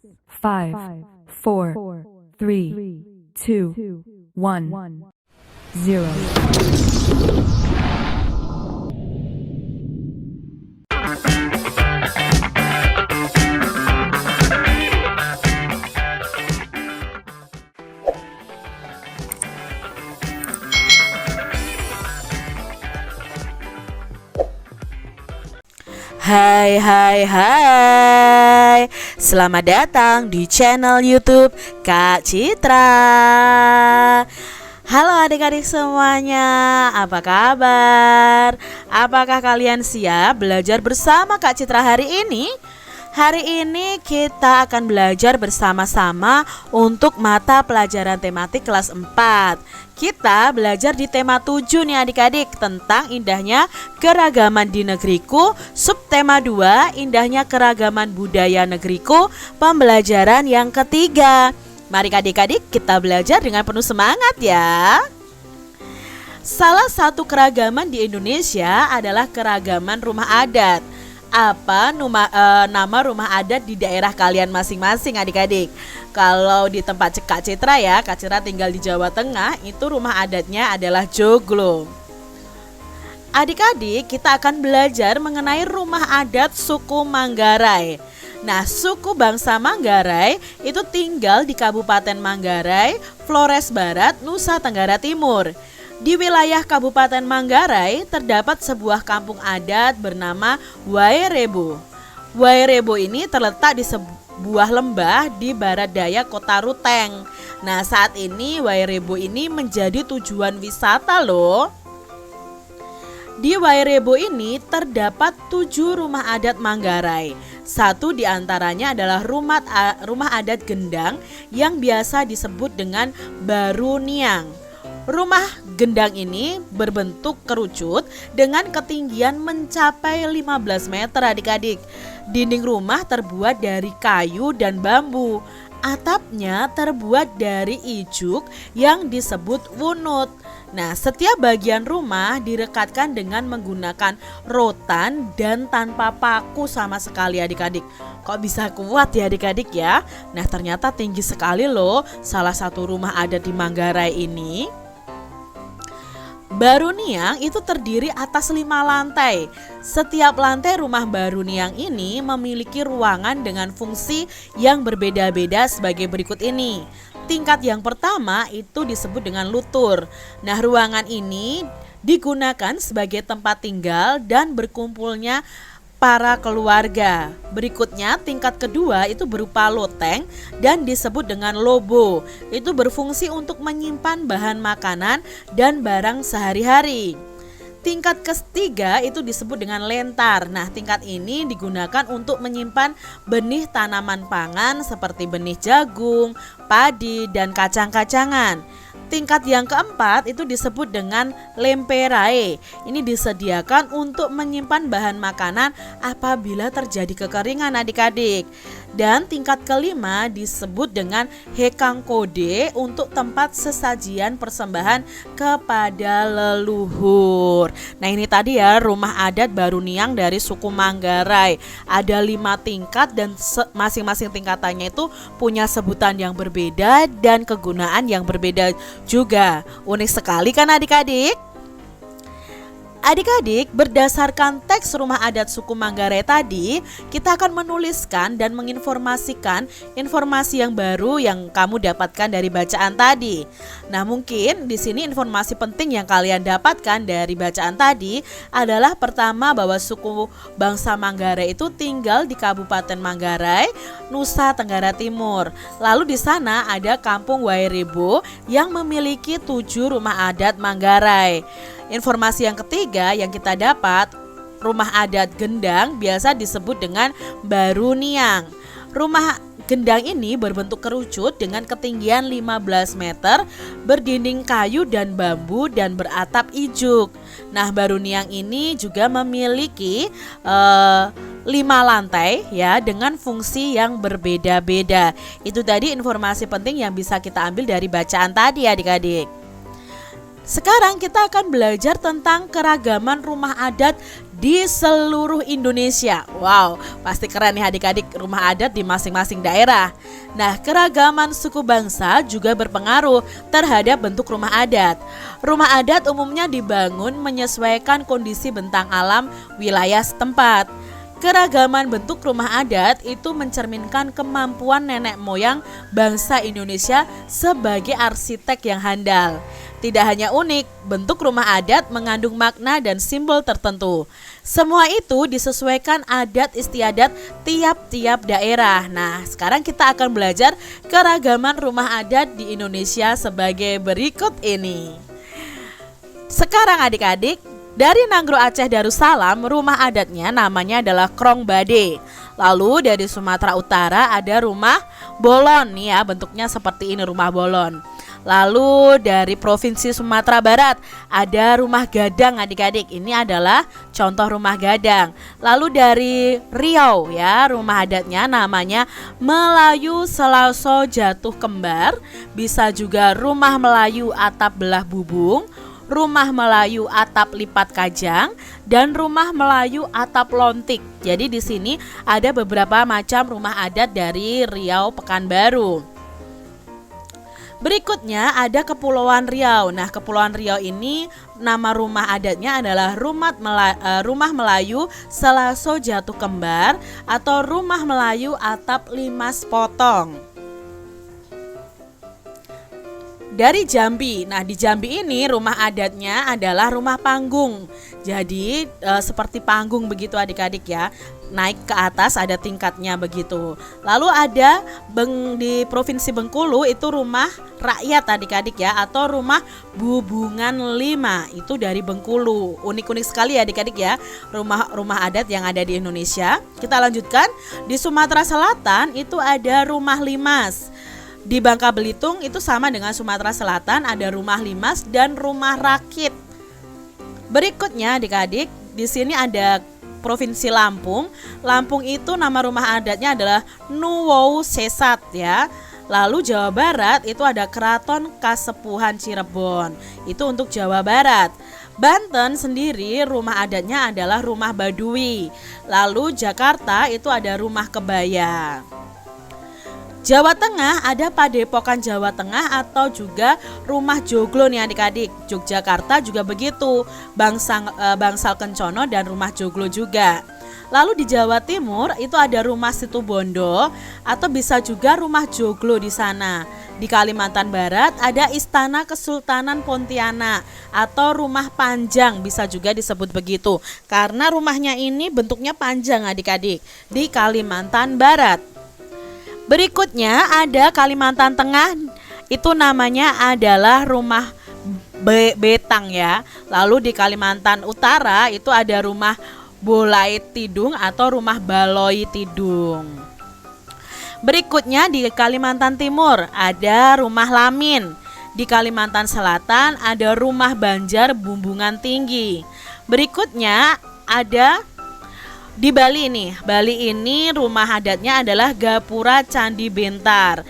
5, 4, 3, 2, 1, 0. Hai, selamat datang di channel YouTube Kak Citra. Halo adik-adik semuanya, apa kabar? Apakah kalian siap belajar bersama Kak Citra hari ini? Hari ini kita akan belajar bersama-sama untuk mata pelajaran tematik kelas 4. Kita belajar di tema 7 nih adik-adik, tentang indahnya keragaman di negeriku. Subtema 2, indahnya keragaman budaya negeriku, pembelajaran yang ketiga. Mari adik-adik kita belajar dengan penuh semangat ya. Salah satu keragaman di Indonesia adalah keragaman rumah adat. Apa nama rumah adat di daerah kalian masing-masing adik-adik? Kalau di tempat Kak Citra ya, Kak Citra tinggal di Jawa Tengah, itu rumah adatnya adalah Joglo. Adik-adik, kita akan belajar mengenai rumah adat suku Manggarai. Nah, suku bangsa Manggarai itu tinggal di Kabupaten Manggarai, Flores Barat, Nusa Tenggara Timur. Di wilayah Kabupaten Manggarai terdapat sebuah kampung adat bernama Wairebo. Wairebo ini terletak di sebuah lembah di barat daya kota Ruteng. Nah, saat ini Wairebo ini menjadi tujuan wisata loh. Di Wairebo ini terdapat 7 rumah adat Manggarai. Satu di antaranya adalah rumah adat Gendang yang biasa disebut dengan Baruniang. Rumah gendang ini berbentuk kerucut dengan ketinggian mencapai 15 meter adik-adik. Dinding rumah terbuat dari kayu dan bambu. Atapnya terbuat dari ijuk yang disebut wunut. Nah, setiap bagian rumah direkatkan dengan menggunakan rotan dan tanpa paku sama sekali adik-adik. Kok bisa kuat ya adik-adik ya? Nah, ternyata tinggi sekali loh salah satu rumah adat di Manggarai ini. Baruniang itu terdiri atas 5 lantai. Setiap lantai rumah Baruniang ini memiliki ruangan dengan fungsi yang berbeda-beda sebagai berikut ini. Tingkat yang pertama itu disebut dengan lutur. Nah, ruangan ini digunakan sebagai tempat tinggal dan berkumpulnya para keluarga. Berikutnya tingkat kedua itu berupa loteng dan disebut dengan lobo. Itu berfungsi untuk menyimpan bahan makanan dan barang sehari-hari. Tingkat ketiga itu disebut dengan lentar. Nah, tingkat ini digunakan untuk menyimpan benih tanaman pangan seperti benih jagung, padi, dan kacang-kacangan. Tingkat yang keempat itu disebut dengan lemperae. Ini disediakan untuk menyimpan bahan makanan apabila terjadi kekeringan adik-adik. Dan tingkat kelima disebut dengan hekangkode untuk tempat sesajian persembahan kepada leluhur. Nah, ini tadi ya rumah adat Baruniang dari suku Manggarai. Ada 5 tingkat dan masing-masing tingkatannya itu punya sebutan yang berbeda dan kegunaan yang berbeda juga. Unik sekali kan adik-adik? Adik-adik, berdasarkan teks rumah adat suku Manggarai tadi, kita akan menuliskan dan menginformasikan informasi yang baru yang kamu dapatkan dari bacaan tadi. Nah, mungkin di sini informasi penting yang kalian dapatkan dari bacaan tadi adalah pertama bahwa suku bangsa Manggarai itu tinggal di Kabupaten Manggarai, Nusa Tenggara Timur. Lalu di sana ada Kampung Wairebo yang memiliki 7 rumah adat Manggarai. Informasi yang ketiga yang kita dapat, rumah adat Gendang biasa disebut dengan Baruniang. Rumah gendang ini berbentuk kerucut dengan ketinggian 15 meter, berdinding kayu dan bambu dan beratap ijuk. Nah, Baruniang ini juga memiliki 5 lantai ya dengan fungsi yang berbeda-beda. Itu tadi informasi penting yang bisa kita ambil dari bacaan tadi adik-adik. Sekarang kita akan belajar tentang keragaman rumah adat di seluruh Indonesia. Wow, pasti keren nih adik-adik, rumah adat di masing-masing daerah. Nah, keragaman suku bangsa juga berpengaruh terhadap bentuk rumah adat. Rumah adat umumnya dibangun menyesuaikan kondisi bentang alam wilayah setempat. Keragaman bentuk rumah adat itu mencerminkan kemampuan nenek moyang bangsa Indonesia sebagai arsitek yang handal. Tidak hanya unik, bentuk rumah adat mengandung makna dan simbol tertentu. Semua itu disesuaikan adat istiadat tiap-tiap daerah. Nah, sekarang kita akan belajar keragaman rumah adat di Indonesia sebagai berikut ini. Sekarang adik-adik, dari Nanggro Aceh Darussalam, rumah adatnya namanya adalah Krong Bade. Lalu dari Sumatera Utara ada rumah bolon, nih ya, bentuknya seperti ini, rumah bolon. Lalu dari Provinsi Sumatera Barat ada rumah gadang adik-adik. Ini adalah contoh rumah gadang. Lalu dari Riau ya, rumah adatnya namanya Melayu Selaso Jatuh Kembar. Bisa juga rumah Melayu atap belah bubung, rumah Melayu atap lipat kajang, dan rumah Melayu atap lontik. Jadi di sini ada beberapa macam rumah adat dari Riau Pekanbaru. Berikutnya ada Kepulauan Riau. Nah, Kepulauan Riau ini nama rumah adatnya adalah Rumah Melayu Selaso Jatuh Kembar atau Rumah Melayu Atap Limas Potong. Dari Jambi. Nah, di Jambi ini rumah adatnya adalah rumah panggung. Jadi seperti panggung begitu adik-adik ya. Naik ke atas ada tingkatnya begitu. Lalu ada di Provinsi Bengkulu itu rumah rakyat adik-adik ya, atau rumah Bubungan 5. Itu dari Bengkulu. Unik-unik sekali ya adik-adik ya, rumah adat yang ada di Indonesia. Kita lanjutkan. Di Sumatera Selatan itu ada rumah limas. Di Bangka Belitung itu sama dengan Sumatera Selatan, ada rumah limas dan rumah rakit. Berikutnya adik-adik, di sini ada Provinsi Lampung. Lampung itu nama rumah adatnya adalah Nuwou Sesat ya. Lalu Jawa Barat itu ada Keraton Kasepuhan Cirebon. Itu untuk Jawa Barat. Banten sendiri rumah adatnya adalah rumah Baduy. Lalu Jakarta itu ada rumah Kebaya. Jawa Tengah ada Padepokan Jawa Tengah atau juga rumah joglo nih adik-adik. Yogyakarta juga begitu, Bangsal Kencono dan rumah joglo juga. Lalu di Jawa Timur itu ada rumah Situbondo atau bisa juga rumah joglo di sana. Di Kalimantan Barat ada Istana Kesultanan Pontianak atau rumah panjang, bisa juga disebut begitu karena rumahnya ini bentuknya panjang adik-adik di Kalimantan Barat. Berikutnya ada Kalimantan Tengah, itu namanya adalah rumah betang ya. Lalu di Kalimantan Utara itu ada rumah Bolai Tidung atau rumah Baloi Tidung. Berikutnya di Kalimantan Timur ada rumah Lamin. Di Kalimantan Selatan ada rumah Banjar Bumbungan Tinggi. Berikutnya ada di Bali nih. Bali ini rumah adatnya adalah Gapura Candi Bentar.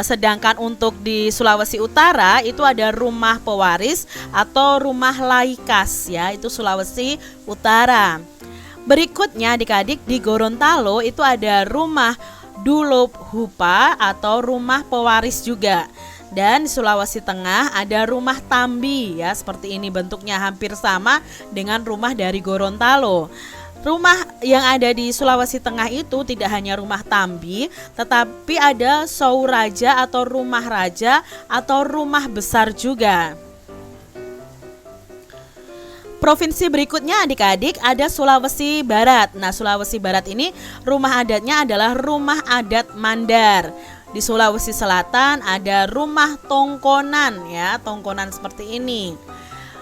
Sedangkan untuk di Sulawesi Utara itu ada rumah pewaris atau rumah laikas ya, itu Sulawesi Utara. Berikutnya adik-adik di Gorontalo itu ada rumah Dulop Hupa atau rumah pewaris juga. Dan di Sulawesi Tengah ada rumah Tambi ya, seperti ini bentuknya hampir sama dengan rumah dari Gorontalo. Rumah yang ada di Sulawesi Tengah itu tidak hanya rumah Tambi, tetapi ada Sauraja atau rumah raja atau rumah besar juga. Provinsi berikutnya adik-adik ada Sulawesi Barat. Nah, Sulawesi Barat ini rumah adatnya adalah rumah adat Mandar. Di Sulawesi Selatan ada rumah Tongkonan ya, Tongkonan seperti ini.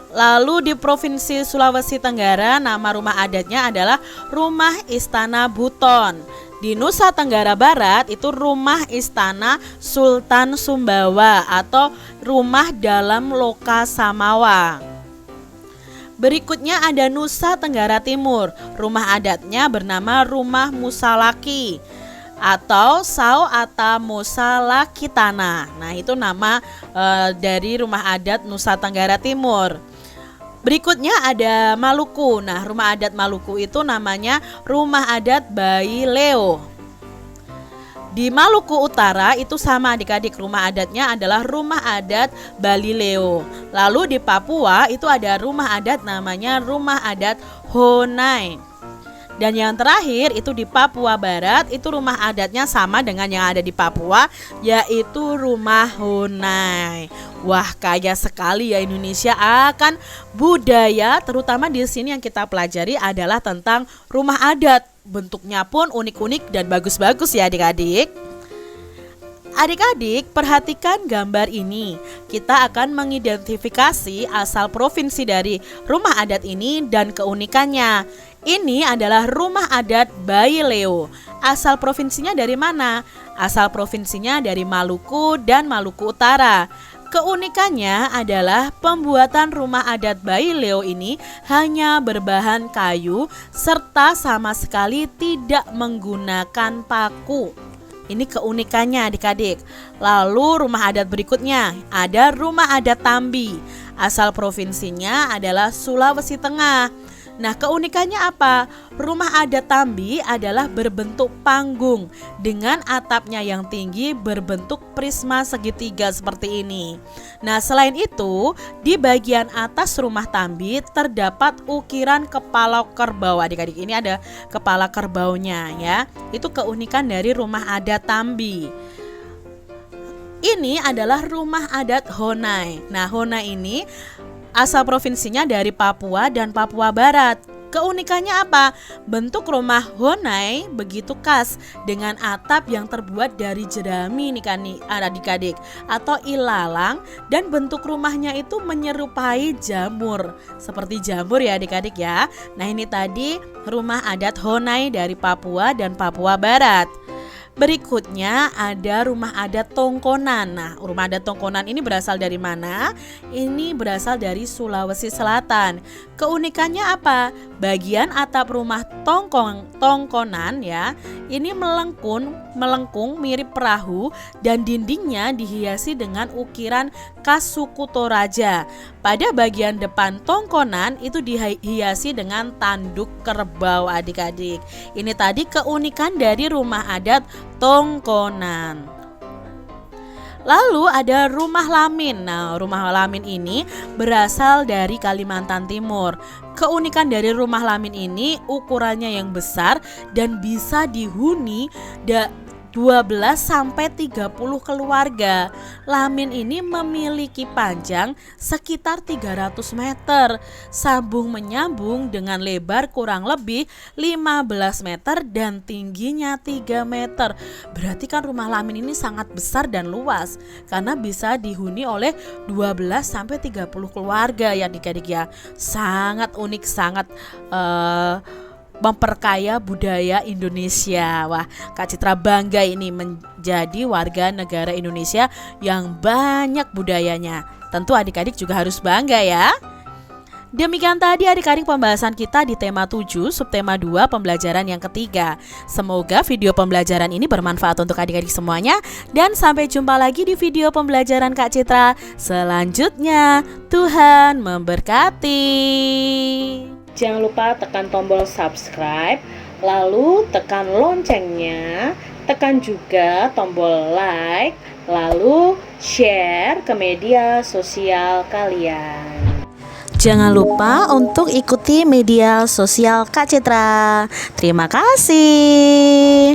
Lalu di Provinsi Sulawesi Tenggara nama rumah adatnya adalah Rumah Istana Buton. Di Nusa Tenggara Barat itu Rumah Istana Sultan Sumbawa atau Rumah Dalam Loka Samawa. Berikutnya ada Nusa Tenggara Timur. Rumah adatnya bernama Rumah Musalaki. atau Sao Ata Mosa Lakitana. Nah, itu nama dari rumah adat Nusa Tenggara Timur. Berikutnya ada Maluku. Nah, rumah adat Maluku itu namanya Rumah Adat Bayi Leo. Di Maluku Utara itu sama adik-adik, rumah adatnya adalah Rumah Adat Bali Leo. Lalu di Papua itu ada rumah adat namanya Rumah Adat Honai. Dan yang terakhir itu di Papua Barat, itu rumah adatnya sama dengan yang ada di Papua, yaitu Rumah Honai. Wah, kaya sekali ya Indonesia akan budaya, terutama di sini yang kita pelajari adalah tentang rumah adat. Bentuknya pun unik-unik dan bagus-bagus ya adik-adik. Adik-adik, perhatikan gambar ini. Kita akan mengidentifikasi asal provinsi dari rumah adat ini dan keunikannya. Ini adalah rumah adat Bayi Leo. Asal provinsinya dari mana? Asal provinsinya dari Maluku dan Maluku Utara. Keunikannya adalah pembuatan rumah adat Bayi Leo ini hanya berbahan kayu serta sama sekali tidak menggunakan paku. Ini keunikannya adik-adik. Lalu rumah adat berikutnya ada rumah adat Tambi. Asal provinsinya adalah Sulawesi Tengah. Nah, keunikannya apa? Rumah adat Tambi adalah berbentuk panggung dengan atapnya yang tinggi berbentuk prisma segitiga seperti ini. Nah, selain itu, di bagian atas rumah Tambi terdapat ukiran kepala kerbau. Adik-adik, ini ada kepala kerbaunya ya. Itu keunikan dari rumah adat Tambi. Ini adalah rumah adat Honai. Nah, Honai ini asal provinsinya dari Papua dan Papua Barat. Keunikannya apa? Bentuk rumah Honai begitu khas dengan atap yang terbuat dari jerami nih kan adik-adik atau ilalang, dan bentuk rumahnya itu menyerupai jamur. Seperti jamur ya adik-adik ya. Nah, ini tadi rumah adat Honai dari Papua dan Papua Barat. Berikutnya ada rumah adat Tongkonan. Nah, rumah adat Tongkonan ini berasal dari mana? Ini berasal dari Sulawesi Selatan. Keunikannya apa? Bagian atap rumah Tongkonan ya, ini melengkung mirip perahu dan dindingnya dihiasi dengan ukiran khas suku Toraja. Pada bagian depan Tongkonan itu dihiasi dengan tanduk kerbau adik-adik. Ini tadi keunikan dari rumah adat Tongkonan. Lalu ada rumah Lamin. Nah, rumah Lamin ini berasal dari Kalimantan Timur. Keunikan dari rumah Lamin ini ukurannya yang besar dan bisa dihuni 12 sampai 30 keluarga. Lamin ini memiliki panjang sekitar 300 meter, sambung menyambung dengan lebar kurang lebih 15 meter dan tingginya 3 meter. Berarti kan rumah Lamin ini sangat besar dan luas karena bisa dihuni oleh 12 sampai 30 keluarga ya adik-adik ya. Sangat unik, sangat memperkaya budaya Indonesia. Wah, Kak Citra bangga ini menjadi warga negara Indonesia yang banyak budayanya. Tentu adik-adik juga harus bangga ya. Demikian tadi adik-adik pembahasan kita di tema 7, subtema 2, pembelajaran yang ketiga. Semoga video pembelajaran ini bermanfaat untuk adik-adik semuanya. Dan sampai jumpa lagi di video pembelajaran Kak Citra selanjutnya. Tuhan memberkati. Jangan lupa tekan tombol subscribe, lalu tekan loncengnya, tekan juga tombol like, lalu share ke media sosial kalian. Jangan lupa untuk ikuti media sosial Kak Citra. Terima kasih.